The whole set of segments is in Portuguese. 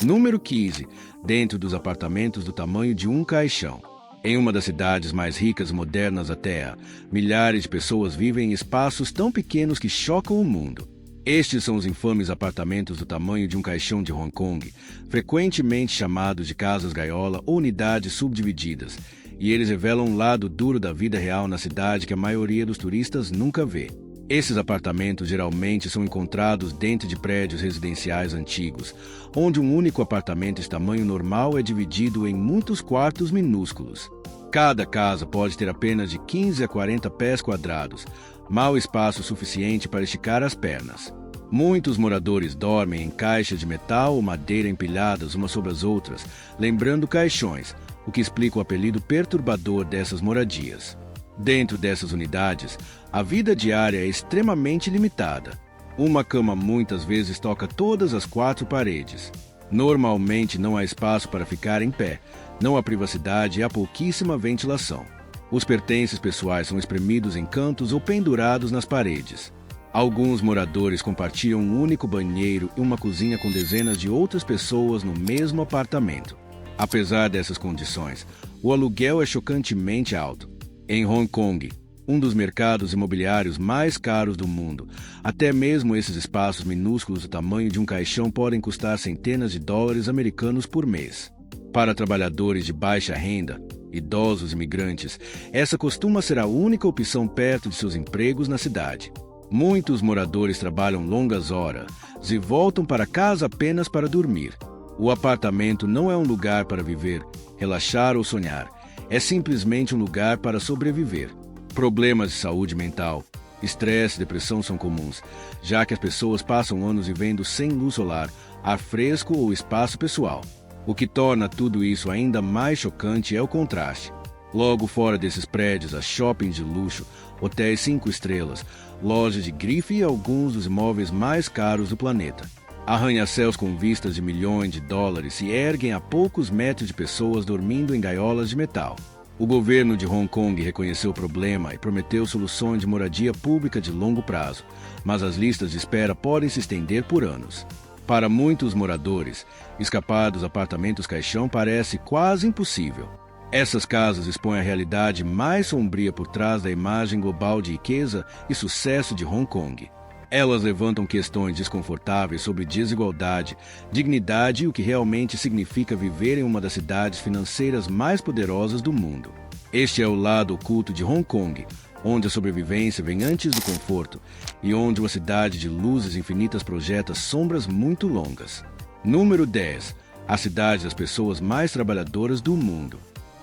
Número 15. Dentro dos apartamentos do tamanho de um caixão. Em uma das cidades mais ricas e modernas da Terra, milhares de pessoas vivem em espaços tão pequenos que chocam o mundo. Estes são os infames apartamentos do tamanho de um caixão de Hong Kong, frequentemente chamados de casas gaiola ou unidades subdivididas, e eles revelam um lado duro da vida real na cidade que a maioria dos turistas nunca vê. Esses apartamentos geralmente são encontrados dentro de prédios residenciais antigos, onde um único apartamento de tamanho normal é dividido em muitos quartos minúsculos. Cada casa pode ter apenas de 15 a 40 pés quadrados, mau espaço suficiente para esticar as pernas. Muitos moradores dormem em caixas de metal ou madeira empilhadas umas sobre as outras, lembrando caixões, o que explica o apelido perturbador dessas moradias. Dentro dessas unidades, a vida diária é extremamente limitada. Uma cama muitas vezes toca todas as 4 paredes. Normalmente não há espaço para ficar em pé, não há privacidade e há pouquíssima ventilação. Os pertences pessoais são espremidos em cantos ou pendurados nas paredes. Alguns moradores compartilham um único banheiro e uma cozinha com dezenas de outras pessoas no mesmo apartamento. Apesar dessas condições, o aluguel é chocantemente alto. Em Hong Kong, um dos mercados imobiliários mais caros do mundo, até mesmo esses espaços minúsculos do tamanho de um caixão podem custar centenas de dólares americanos por mês. Para trabalhadores de baixa renda, idosos e imigrantes, essa costuma ser a única opção perto de seus empregos na cidade. Muitos moradores trabalham longas horas e voltam para casa apenas para dormir. O apartamento não é um lugar para viver, relaxar ou sonhar. É simplesmente um lugar para sobreviver. Problemas de saúde mental, estresse e depressão são comuns, já que as pessoas passam anos vivendo sem luz solar, ar fresco ou espaço pessoal. O que torna tudo isso ainda mais chocante é o contraste. Logo fora desses prédios há shoppings de luxo, hotéis 5 estrelas, lojas de grife e alguns dos imóveis mais caros do planeta. Arranha-céus com vistas de milhões de dólares se erguem a poucos metros de pessoas dormindo em gaiolas de metal. O governo de Hong Kong reconheceu o problema e prometeu soluções de moradia pública de longo prazo, mas as listas de espera podem se estender por anos. Para muitos moradores, escapar dos apartamentos caixão parece quase impossível. Essas casas expõem a realidade mais sombria por trás da imagem global de riqueza e sucesso de Hong Kong. Elas levantam questões desconfortáveis sobre desigualdade, dignidade e o que realmente significa viver em uma das cidades financeiras mais poderosas do mundo. Este é o lado oculto de Hong Kong, onde a sobrevivência vem antes do conforto e onde uma cidade de luzes infinitas projeta sombras muito longas. Número 10. A cidade das pessoas mais trabalhadoras do mundo.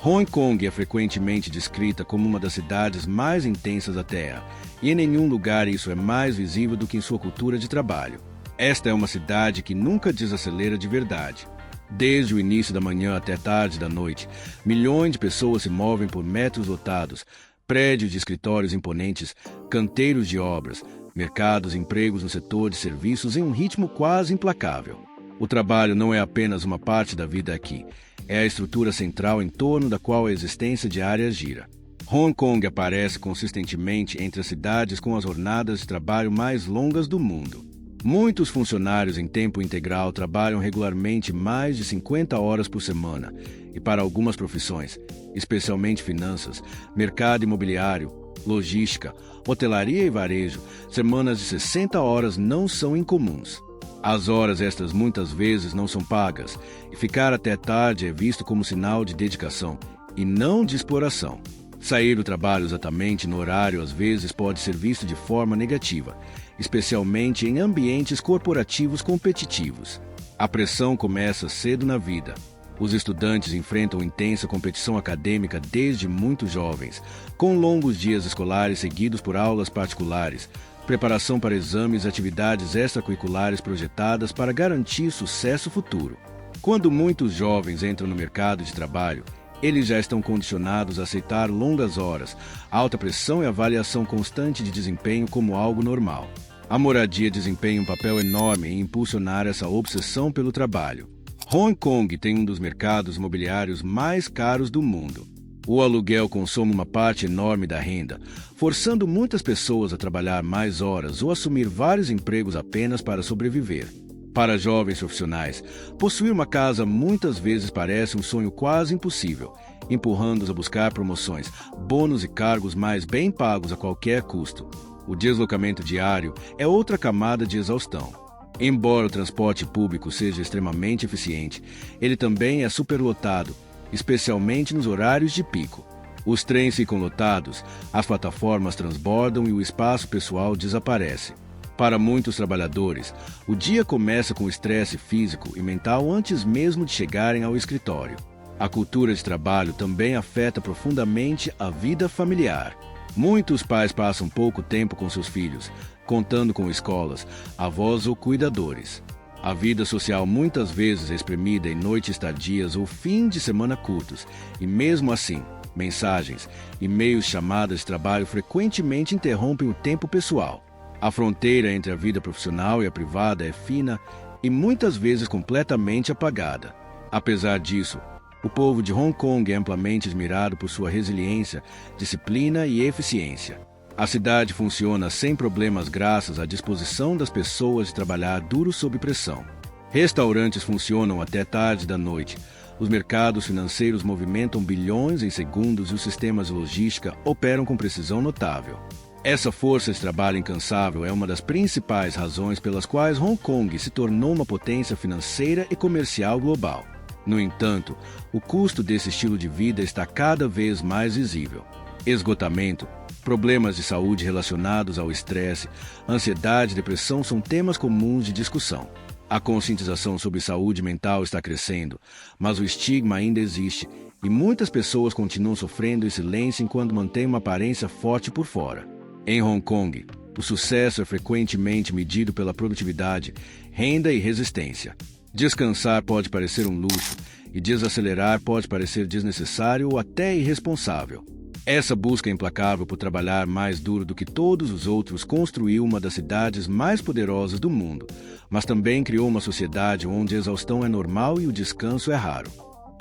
Hong Kong é frequentemente descrita como uma das cidades mais intensas da Terra, e em nenhum lugar isso é mais visível do que em sua cultura de trabalho. Esta é uma cidade que nunca desacelera de verdade. Desde o início da manhã até tarde da noite, milhões de pessoas se movem por metros lotados, prédios de escritórios imponentes, canteiros de obras, mercados e empregos no setor de serviços em um ritmo quase implacável. O trabalho não é apenas uma parte da vida aqui, é a estrutura central em torno da qual a existência diária gira. Hong Kong aparece consistentemente entre as cidades com as jornadas de trabalho mais longas do mundo. Muitos funcionários em tempo integral trabalham regularmente mais de 50 horas por semana, e para algumas profissões, especialmente finanças, mercado imobiliário, logística, hotelaria e varejo, semanas de 60 horas não são incomuns. As horas extras muitas vezes não são pagas, e ficar até tarde é visto como sinal de dedicação, e não de exploração. Sair do trabalho exatamente no horário às vezes pode ser visto de forma negativa, especialmente em ambientes corporativos competitivos. A pressão começa cedo na vida. Os estudantes enfrentam intensa competição acadêmica desde muito jovens, com longos dias escolares seguidos por aulas particulares, preparação para exames e atividades extracurriculares projetadas para garantir sucesso futuro. Quando muitos jovens entram no mercado de trabalho, eles já estão condicionados a aceitar longas horas, alta pressão e avaliação constante de desempenho como algo normal. A moradia desempenha um papel enorme em impulsionar essa obsessão pelo trabalho. Hong Kong tem um dos mercados imobiliários mais caros do mundo. O aluguel consome uma parte enorme da renda, forçando muitas pessoas a trabalhar mais horas ou assumir vários empregos apenas para sobreviver. Para jovens profissionais, possuir uma casa muitas vezes parece um sonho quase impossível, empurrando-os a buscar promoções, bônus e cargos mais bem pagos a qualquer custo. O deslocamento diário é outra camada de exaustão. Embora o transporte público seja extremamente eficiente, ele também é superlotado, especialmente nos horários de pico. Os trens ficam lotados, as plataformas transbordam e o espaço pessoal desaparece. Para muitos trabalhadores, o dia começa com estresse físico e mental antes mesmo de chegarem ao escritório. A cultura de trabalho também afeta profundamente a vida familiar. Muitos pais passam pouco tempo com seus filhos, contando com escolas, avós ou cuidadores. A vida social muitas vezes é espremida em noites tardias ou fim de semana curtos, e mesmo assim, mensagens, e-mails, chamadas de trabalho frequentemente interrompem o tempo pessoal. A fronteira entre a vida profissional e a privada é fina e muitas vezes completamente apagada. Apesar disso, o povo de Hong Kong é amplamente admirado por sua resiliência, disciplina e eficiência. A cidade funciona sem problemas graças à disposição das pessoas de trabalhar duro sob pressão. Restaurantes funcionam até tarde da noite. Os mercados financeiros movimentam bilhões em segundos e os sistemas de logística operam com precisão notável. Essa força de trabalho incansável é uma das principais razões pelas quais Hong Kong se tornou uma potência financeira e comercial global. No entanto, o custo desse estilo de vida está cada vez mais visível. Esgotamento, problemas de saúde relacionados ao estresse, ansiedade e depressão são temas comuns de discussão. A conscientização sobre saúde mental está crescendo, mas o estigma ainda existe e muitas pessoas continuam sofrendo em silêncio enquanto mantêm uma aparência forte por fora. Em Hong Kong, o sucesso é frequentemente medido pela produtividade, renda e resistência. Descansar pode parecer um luxo e desacelerar pode parecer desnecessário ou até irresponsável. Essa busca implacável por trabalhar mais duro do que todos os outros construiu uma das cidades mais poderosas do mundo, mas também criou uma sociedade onde a exaustão é normal e o descanso é raro.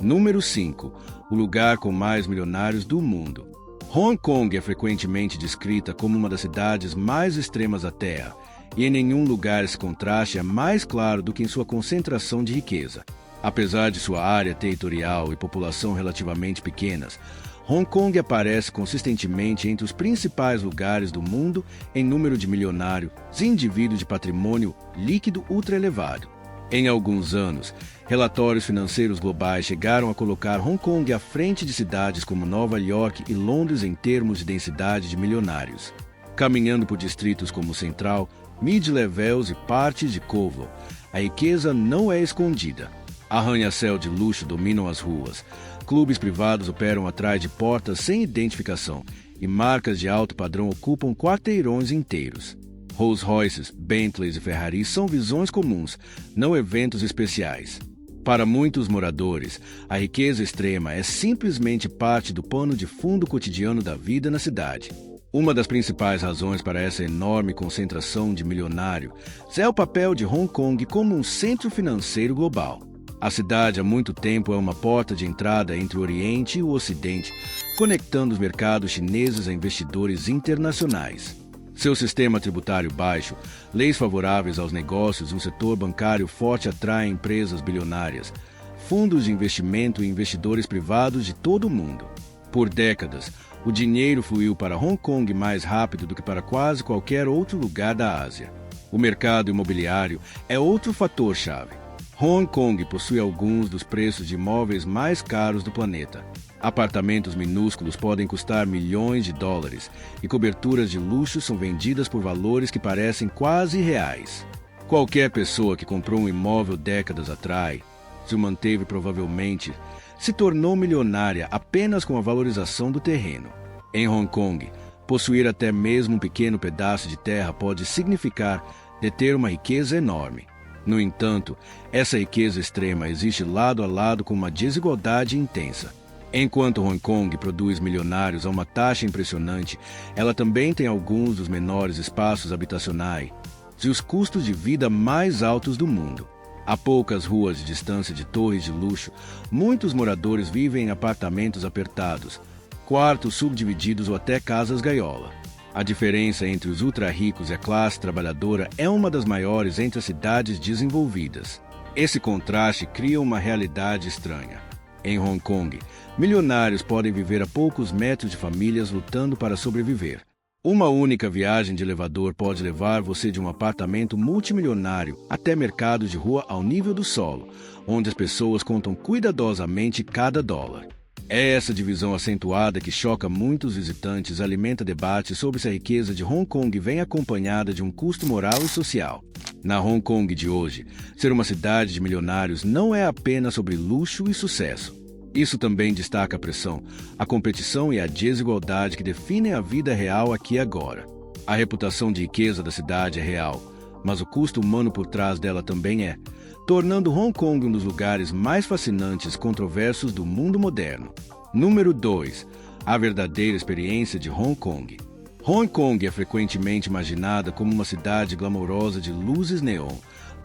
Número 5. O lugar com mais milionários do mundo. Hong Kong é frequentemente descrita como uma das cidades mais extremas da Terra, e em nenhum lugar esse contraste é mais claro do que em sua concentração de riqueza. Apesar de sua área territorial e população relativamente pequenas, Hong Kong aparece consistentemente entre os principais lugares do mundo em número de milionários e indivíduos de patrimônio líquido ultra elevado. Em alguns anos, relatórios financeiros globais chegaram a colocar Hong Kong à frente de cidades como Nova York e Londres em termos de densidade de milionários. Caminhando por distritos como Central, Mid-Levels e partes de Kowloon, a riqueza não é escondida. Arranha-céu de luxo dominam as ruas, clubes privados operam atrás de portas sem identificação e marcas de alto padrão ocupam quarteirões inteiros. Rolls-Royces, Bentleys e Ferraris são visões comuns, não eventos especiais. Para muitos moradores, a riqueza extrema é simplesmente parte do pano de fundo cotidiano da vida na cidade. Uma das principais razões para essa enorme concentração de milionários é o papel de Hong Kong como um centro financeiro global. A cidade há muito tempo é uma porta de entrada entre o Oriente e o Ocidente, conectando os mercados chineses a investidores internacionais. Seu sistema tributário baixo, leis favoráveis aos negócios e um setor bancário forte atraem empresas bilionárias, fundos de investimento e investidores privados de todo o mundo. Por décadas, o dinheiro fluiu para Hong Kong mais rápido do que para quase qualquer outro lugar da Ásia. O mercado imobiliário é outro fator-chave. Hong Kong possui alguns dos preços de imóveis mais caros do planeta. Apartamentos minúsculos podem custar milhões de dólares e coberturas de luxo são vendidas por valores que parecem quase reais. Qualquer pessoa que comprou um imóvel décadas atrás, se o manteve provavelmente, se tornou milionária apenas com a valorização do terreno. Em Hong Kong, possuir até mesmo um pequeno pedaço de terra pode significar deter uma riqueza enorme. No entanto, essa riqueza extrema existe lado a lado com uma desigualdade intensa. Enquanto Hong Kong produz milionários a uma taxa impressionante, ela também tem alguns dos menores espaços habitacionais e os custos de vida mais altos do mundo. A poucas ruas de distância de torres de luxo, muitos moradores vivem em apartamentos apertados, quartos subdivididos ou até casas gaiola. A diferença entre os ultra-ricos e a classe trabalhadora é uma das maiores entre as cidades desenvolvidas. Esse contraste cria uma realidade estranha. Em Hong Kong, milionários podem viver a poucos metros de famílias lutando para sobreviver. Uma única viagem de elevador pode levar você de um apartamento multimilionário até mercados de rua ao nível do solo, onde as pessoas contam cuidadosamente cada dólar. É essa divisão acentuada que choca muitos visitantes e alimenta debates sobre se a riqueza de Hong Kong vem acompanhada de um custo moral e social. Na Hong Kong de hoje, ser uma cidade de milionários não é apenas sobre luxo e sucesso. Isso também destaca a pressão, a competição e a desigualdade que definem a vida real aqui e agora. A reputação de riqueza da cidade é real, mas o custo humano por trás dela também é, tornando Hong Kong um dos lugares mais fascinantes e controversos do mundo moderno. Número 2. A verdadeira experiência de Hong Kong. Hong Kong é frequentemente imaginada como uma cidade glamourosa de luzes neon,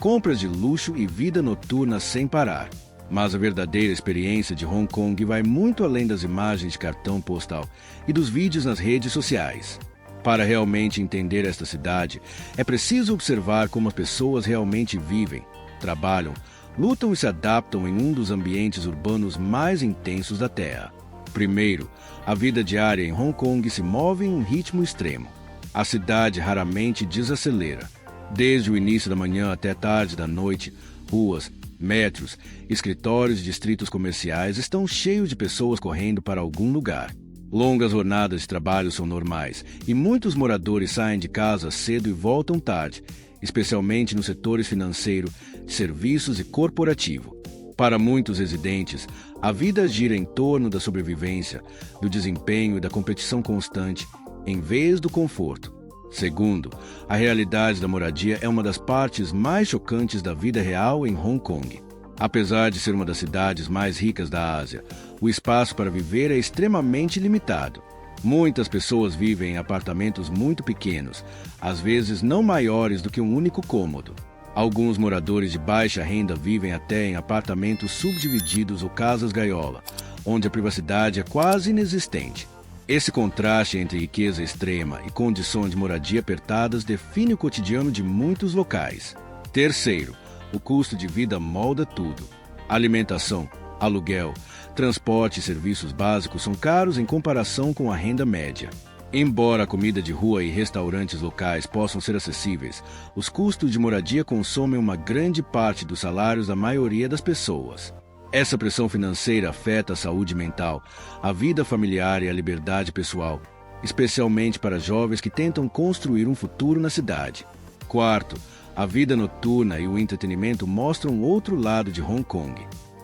compras de luxo e vida noturna sem parar. Mas a verdadeira experiência de Hong Kong vai muito além das imagens de cartão postal e dos vídeos nas redes sociais. Para realmente entender esta cidade, é preciso observar como as pessoas realmente vivem, trabalham, lutam e se adaptam em um dos ambientes urbanos mais intensos da Terra. Primeiro, a vida diária em Hong Kong se move em um ritmo extremo. A cidade raramente desacelera. Desde o início da manhã até tarde da noite, ruas, metros, escritórios e distritos comerciais estão cheios de pessoas correndo para algum lugar. Longas jornadas de trabalho são normais e muitos moradores saem de casa cedo e voltam tarde, especialmente nos setores financeiro, serviços e corporativo. Para muitos residentes, a vida gira em torno da sobrevivência, do desempenho e da competição constante, em vez do conforto. Segundo, a realidade da moradia é uma das partes mais chocantes da vida real em Hong Kong. Apesar de ser uma das cidades mais ricas da Ásia, o espaço para viver é extremamente limitado. Muitas pessoas vivem em apartamentos muito pequenos, às vezes não maiores do que um único cômodo. Alguns moradores de baixa renda vivem até em apartamentos subdivididos ou casas gaiola, onde a privacidade é quase inexistente. Esse contraste entre riqueza extrema e condições de moradia apertadas define o cotidiano de muitos locais. Terceiro, o custo de vida molda tudo. Alimentação, aluguel, transporte e serviços básicos são caros em comparação com a renda média. Embora a comida de rua e restaurantes locais possam ser acessíveis, os custos de moradia consomem uma grande parte dos salários da maioria das pessoas. Essa pressão financeira afeta a saúde mental, a vida familiar e a liberdade pessoal, especialmente para jovens que tentam construir um futuro na cidade. Quarto, a vida noturna e o entretenimento mostram outro lado de Hong Kong.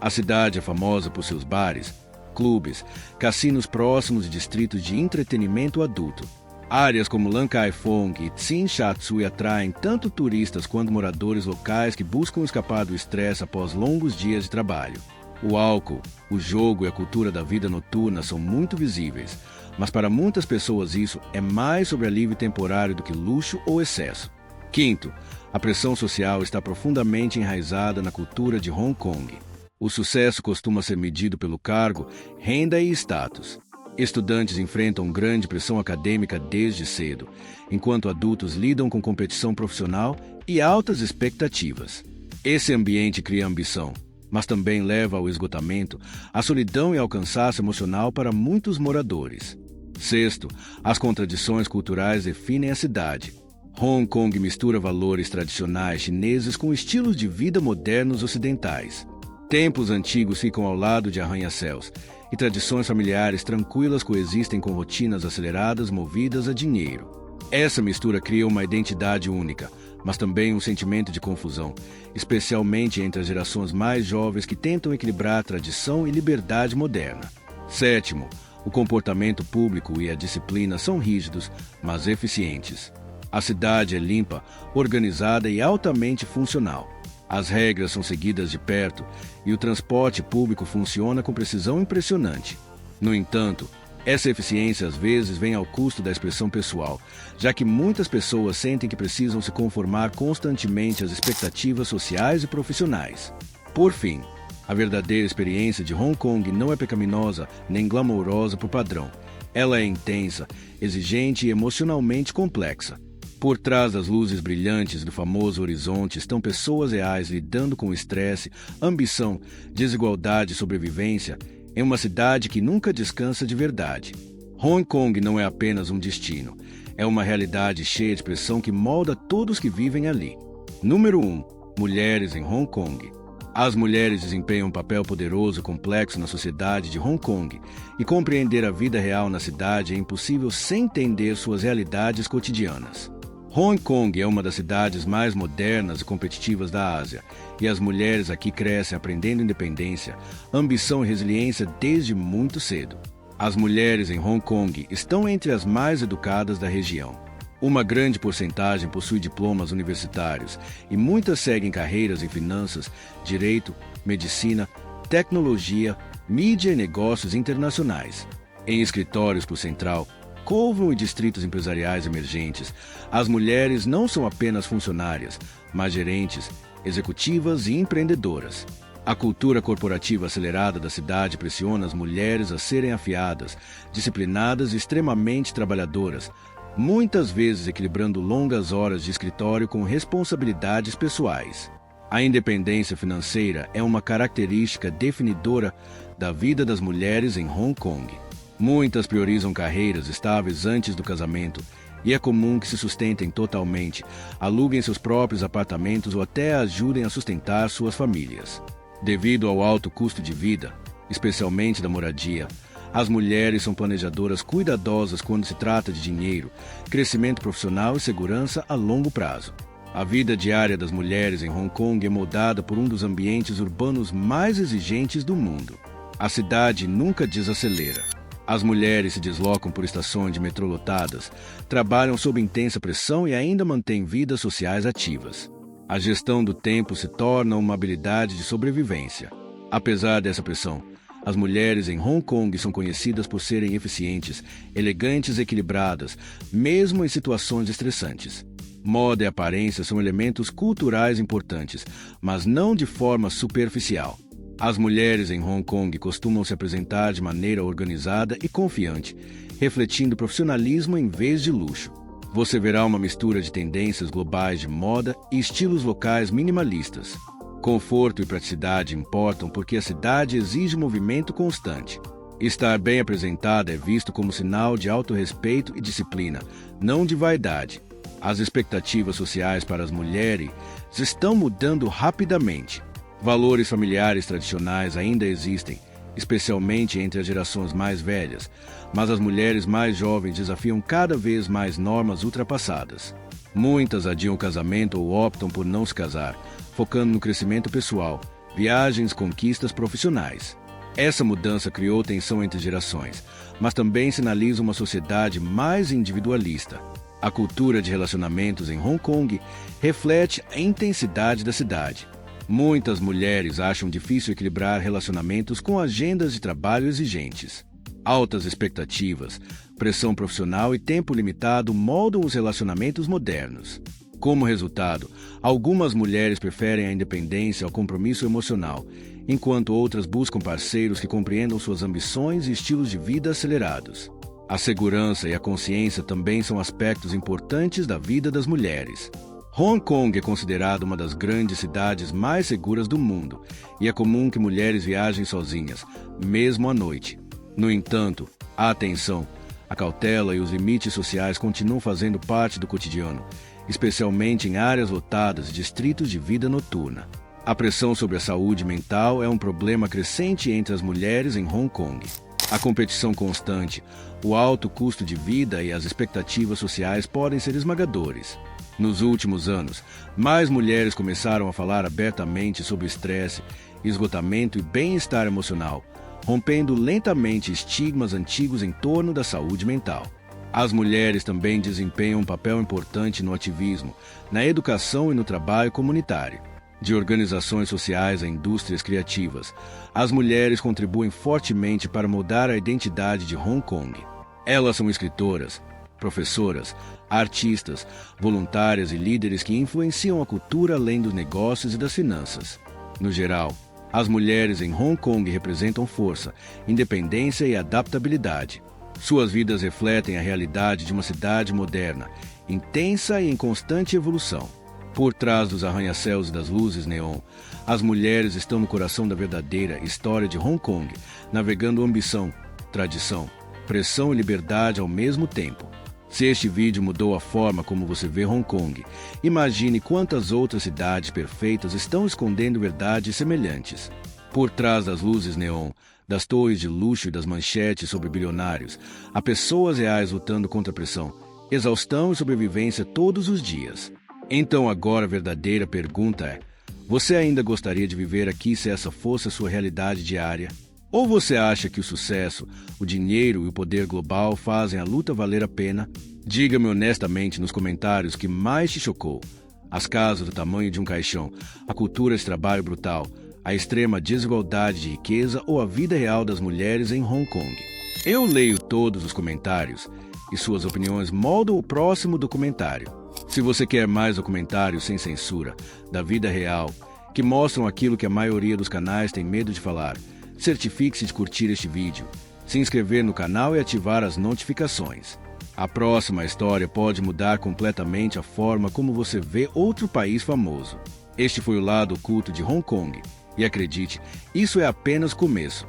A cidade é famosa por seus bares, clubes, cassinos próximos e distritos de entretenimento adulto. Áreas como Lan Kai Fong e Tsim Sha Tsui atraem tanto turistas quanto moradores locais que buscam escapar do estresse após longos dias de trabalho. O álcool, o jogo e a cultura da vida noturna são muito visíveis, mas para muitas pessoas isso é mais sobre alívio temporário do que luxo ou excesso. Quinto, a pressão social está profundamente enraizada na cultura de Hong Kong. O sucesso costuma ser medido pelo cargo, renda e status. Estudantes enfrentam grande pressão acadêmica desde cedo, enquanto adultos lidam com competição profissional e altas expectativas. Esse ambiente cria ambição, mas também leva ao esgotamento, à solidão e ao cansaço emocional para muitos moradores. Sexto, as contradições culturais definem a cidade. Hong Kong mistura valores tradicionais chineses com estilos de vida modernos ocidentais. Templos antigos ficam ao lado de arranha-céus, e tradições familiares tranquilas coexistem com rotinas aceleradas movidas a dinheiro. Essa mistura cria uma identidade única, mas também um sentimento de confusão, especialmente entre as gerações mais jovens que tentam equilibrar tradição e liberdade moderna. Sétimo, o comportamento público e a disciplina são rígidos, mas eficientes. A cidade é limpa, organizada e altamente funcional. As regras são seguidas de perto e o transporte público funciona com precisão impressionante. No entanto, essa eficiência às vezes vem ao custo da expressão pessoal, já que muitas pessoas sentem que precisam se conformar constantemente às expectativas sociais e profissionais. Por fim, a verdadeira experiência de Hong Kong não é pecaminosa nem glamourosa por padrão. Ela é intensa, exigente e emocionalmente complexa. Por trás das luzes brilhantes do famoso horizonte estão pessoas reais lidando com estresse, ambição, desigualdade e sobrevivência em uma cidade que nunca descansa de verdade. Hong Kong não é apenas um destino, é uma realidade cheia de pressão que molda todos que vivem ali. Número 1. Mulheres em Hong Kong. As mulheres desempenham um papel poderoso e complexo na sociedade de Hong Kong, e compreender a vida real na cidade é impossível sem entender suas realidades cotidianas. Hong Kong é uma das cidades mais modernas e competitivas da Ásia, e as mulheres aqui crescem aprendendo independência, ambição e resiliência desde muito cedo. As mulheres em Hong Kong estão entre as mais educadas da região. Uma grande porcentagem possui diplomas universitários e muitas seguem carreiras em finanças, direito, medicina, tecnologia, mídia e negócios internacionais. Em escritórios por Central, Kowloon e distritos empresariais emergentes, as mulheres não são apenas funcionárias, mas gerentes, executivas e empreendedoras. A cultura corporativa acelerada da cidade pressiona as mulheres a serem afiadas, disciplinadas e extremamente trabalhadoras, muitas vezes equilibrando longas horas de escritório com responsabilidades pessoais. A independência financeira é uma característica definidora da vida das mulheres em Hong Kong. Muitas priorizam carreiras estáveis antes do casamento, e é comum que se sustentem totalmente, aluguem seus próprios apartamentos ou até ajudem a sustentar suas famílias. Devido ao alto custo de vida, especialmente da moradia, as mulheres são planejadoras cuidadosas quando se trata de dinheiro, crescimento profissional e segurança a longo prazo. A vida diária das mulheres em Hong Kong é moldada por um dos ambientes urbanos mais exigentes do mundo. A cidade nunca desacelera. As mulheres se deslocam por estações de metrô lotadas, trabalham sob intensa pressão e ainda mantêm vidas sociais ativas. A gestão do tempo se torna uma habilidade de sobrevivência. Apesar dessa pressão, as mulheres em Hong Kong são conhecidas por serem eficientes, elegantes e equilibradas, mesmo em situações estressantes. Moda e aparência são elementos culturais importantes, mas não de forma superficial. As mulheres em Hong Kong costumam se apresentar de maneira organizada e confiante, refletindo profissionalismo em vez de luxo. Você verá uma mistura de tendências globais de moda e estilos locais minimalistas. Conforto e praticidade importam porque a cidade exige movimento constante. Estar bem apresentada é visto como sinal de autorrespeito e disciplina, não de vaidade. As expectativas sociais para as mulheres estão mudando rapidamente. Valores familiares tradicionais ainda existem, especialmente entre as gerações mais velhas, mas as mulheres mais jovens desafiam cada vez mais normas ultrapassadas. Muitas adiam o casamento ou optam por não se casar, focando no crescimento pessoal, viagens e conquistas profissionais. Essa mudança criou tensão entre gerações, mas também sinaliza uma sociedade mais individualista. A cultura de relacionamentos em Hong Kong reflete a intensidade da cidade. Muitas mulheres acham difícil equilibrar relacionamentos com agendas de trabalho exigentes. Altas expectativas, pressão profissional e tempo limitado moldam os relacionamentos modernos. Como resultado, algumas mulheres preferem a independência ao compromisso emocional, enquanto outras buscam parceiros que compreendam suas ambições e estilos de vida acelerados. A segurança e a consciência também são aspectos importantes da vida das mulheres. Hong Kong é considerada uma das grandes cidades mais seguras do mundo, e é comum que mulheres viajem sozinhas, mesmo à noite. No entanto, a atenção, a cautela e os limites sociais continuam fazendo parte do cotidiano, especialmente em áreas lotadas e distritos de vida noturna. A pressão sobre a saúde mental é um problema crescente entre as mulheres em Hong Kong. A competição constante, o alto custo de vida e as expectativas sociais podem ser esmagadores. Nos últimos anos, mais mulheres começaram a falar abertamente sobre estresse, esgotamento e bem-estar emocional, rompendo lentamente estigmas antigos em torno da saúde mental. As mulheres também desempenham um papel importante no ativismo, na educação e no trabalho comunitário. De organizações sociais a indústrias criativas, as mulheres contribuem fortemente para mudar a identidade de Hong Kong. Elas são escritoras, professoras, artistas, voluntárias e líderes que influenciam a cultura além dos negócios e das finanças. No geral, as mulheres em Hong Kong representam força, independência e adaptabilidade. Suas vidas refletem a realidade de uma cidade moderna, intensa e em constante evolução. Por trás dos arranha-céus e das luzes neon, as mulheres estão no coração da verdadeira história de Hong Kong, navegando ambição, tradição, pressão e liberdade ao mesmo tempo. Se este vídeo mudou a forma como você vê Hong Kong, imagine quantas outras cidades perfeitas estão escondendo verdades semelhantes. Por trás das luzes neon, das torres de luxo e das manchetes sobre bilionários, há pessoas reais lutando contra a pressão, exaustão e sobrevivência todos os dias. Então agora a verdadeira pergunta é: você ainda gostaria de viver aqui se essa fosse a sua realidade diária? Ou você acha que o sucesso, o dinheiro e o poder global fazem a luta valer a pena? Diga-me honestamente nos comentários o que mais te chocou. As casas do tamanho de um caixão, a cultura de trabalho brutal, a extrema desigualdade de riqueza ou a vida real das mulheres em Hong Kong. Eu leio todos os comentários e suas opiniões moldam o próximo documentário. Se você quer mais documentários sem censura, da vida real, que mostram aquilo que a maioria dos canais tem medo de falar, certifique-se de curtir este vídeo, se inscrever no canal e ativar as notificações. A próxima história pode mudar completamente a forma como você vê outro país famoso. Este foi o lado oculto de Hong Kong. E acredite, isso é apenas o começo.